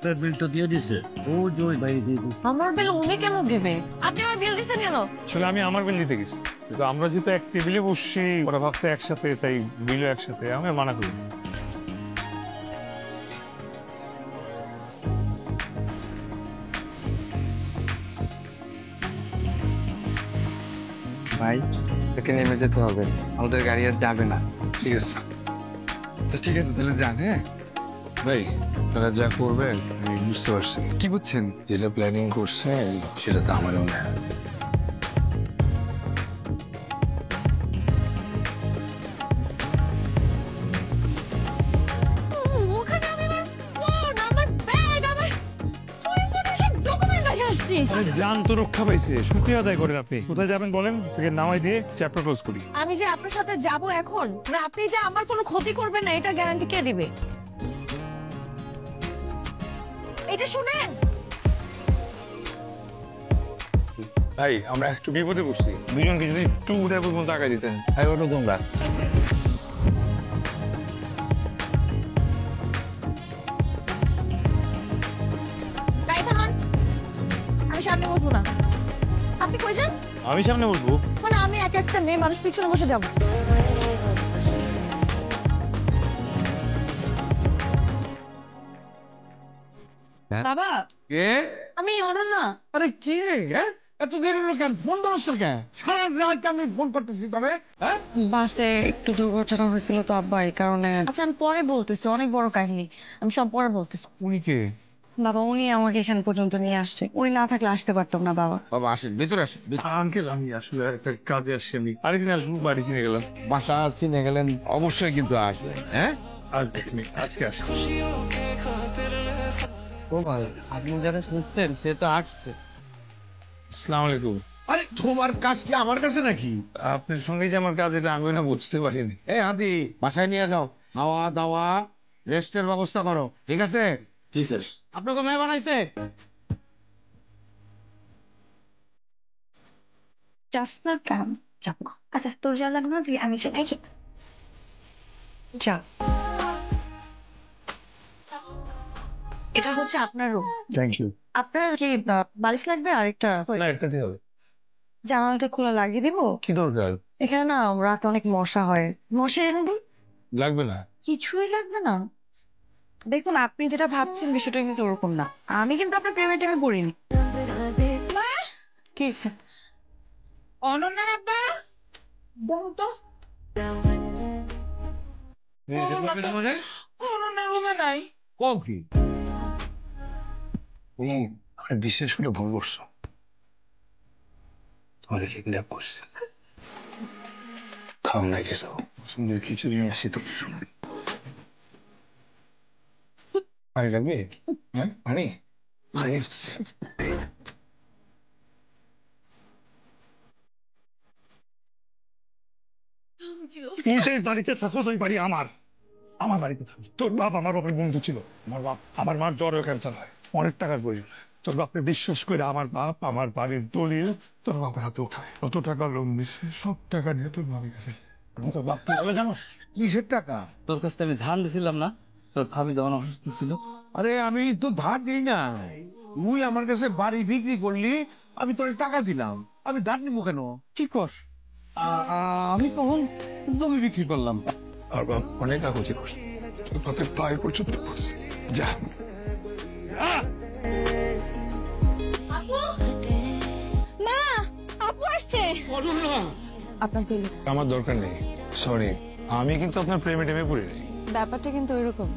বিল তো দিয়ে দিছে ও জয় ভাই দিয়ে দিছে। আমার বিল উনি কেন দেবে? আপনি আমার বিল দিছেন কেন? আসলে আমি আমার বিল দিতে গেছি, কিন্তু আমরা যেহেতু এক টেবিলে বসছি ওরা ভাবছে একসাথে, তাই বিলও একসাথে। আমি আর মানা করি। ভাই তোকে নেমে যেতে হবে, আমাদের গাড়ি আর যাবে না। ঠিক আছে ঠিক আছে তাহলে যান। হ্যাঁ ভাই, তারা যা করবেন আমি বুঝতে পারছি। কি বুঝছেন? যেটা প্ল্যানিং করছেন সেটা তো আমারও না। ওখানে আমি আমার ফোন, আমার ব্যাগ, আমার সব ডকুমেন্ট রেখে আসছি। জান তো রক্ষা পাইছে, শুক্রিয়া আদায় করেন। আপনি কোথায় যাবেন বলেন, থেকে নামাই দিয়ে চ্যাপ্টার ক্লোজ করি। আমি যে আপনার সাথে যাব এখন, না আপনি যে আমার কোনো ক্ষতি করবেন না এটা গ্যারান্টি কে দিবে? এটা শুনেন ভাই, আমরা একটু বিপদে পড়ছি, দুজনকে যদি একটু উদয় পর্যন্ত টাকা দিতেন। ভাই ওটা তোমরা গাড়ি থামান, আমি সামনে বসবো না। আপনি কই যান? আমি সামনে বসবো? মানে আমি এক একটা মেয়ে মানুষ পিছনে বসে যাবো। বাবা, কে? আমি অনন্যা। আরে কি রে? এত দেরি হলো কেন? ফোন ধরছ কেন? সারা রাত আমি ফোন করতেছি তবে। হ্যাঁ বাসে একটু দুর্ঘটনা হয়েছিল তো আব্বা, এই কারণে। আচ্ছা আমি পরে বলতেছি, অনেক বড় কাহিনী, আমি সব পরে বলতেছি। উনি কে? বাবা উনি আমাকে এখানে পর্যন্ত নিয়ে আসছে, উনি না থাকলে আসতে পারতাম না বাবা। বাবা আসেন, ভেতরে আসেন। আঙ্কেল, আমি আসলে একটা কাজে আসছি। আমি আরেকদিন আসবো, বাড়ি চিনে গেলাম। বাসা চিনে গেলেন, অবশ্যই কিন্তু আসবে। হ্যাঁ আজকে আসি। ও ভাই, আপনি যারা শুনছেন সে তো আসছে। আসসালামু আলাইকুম। আরে তোমার কাজ কি আমার কাছে নাকি? আপনার সঙ্গে যে আমার কাজ, এটা আমি না বুঝতে পারিনি। হাতি বাসায় নিয়ে যাও, খাওয়া দাওয়া রেস্টের ব্যবস্থা করো, ঠিক আছে? জি স্যার। আপনাকে মেয়ে বানাইছে? যাস না কেন? যাবো। আচ্ছা তোর যা লাগবে না তুই আমি চলে যা। এটা হচ্ছে আপনার রুম। Thank you. আপনার কি বালিশ লাগবে? আরেকটা না, একটাতে হবে। জানালাটা খোলা লাগিয়ে দিব? কি দরকার? এখানে না রাতে অনেক মশা হয়, মশা এনে দিই। লাগবে না। কিছুই লাগবে না। দেখুন আপনি যেটা ভাবছেন বিষয়টা কিন্তু ওরকম না, আমি কিন্তু আপনার প্রেমে টেমে পড়িনি। কি হইছে? অনন্যা আব্বা দাও তো। অনন্যা রুমে নাই। কও কি? তুমি আমার বিশেষ করে ভুল করছো, তোমাকে কিডন্যাপ করছে। খাও না কিছু, সুন্দর খিচুড়ি নিয়ে আসি তো। পানি লাগবে? হ্যাঁ পানি, পানি। তুই সেই বাড়িতে থাকো, ওই বাড়ি আমার। আমার বাড়িতে থাকো। তোর বাপ আমার বাপের বন্ধু ছিল। আমার বাপ, আমার মার জ্বর ক্যান্সার হয়, অনেক টাকার প্রয়োজন। তোর বাপকে বিশ্বাস করে আমার বাপ আমার বাড়ির দলিল তোর বাপের হাতে উঠায়। কত টাকা লোন দিচ্ছে, সব টাকা নিয়ে তোর বাড়ির কাছে। তোর বাপ কি বলে জানোস? কিসের টাকা? তোর কাছ থেকে আমি ধার দিয়েছিলাম না, তোর ভাবি যখন অসুস্থ ছিল। আরে আমি তো ধার দিই না, তুই আমার কাছে বাড়ি বিক্রি করলি, আমি তোর টাকা দিলাম, আমি ধার নিবো কেন? কি কর? আমি কখন জমি বিক্রি করলাম? আর বাপ অনেক কাগজে করছে, তোর বাপের পায়ে পর্যন্ত করছে। যা। মা, আপু আসছে। আপনার তো আমার দরকার নেই, সরি। আমি কিন্তু আপনার প্রেমে টেমে পড়ি নাই। ব্যাপারটা কিন্তু ওইরকম।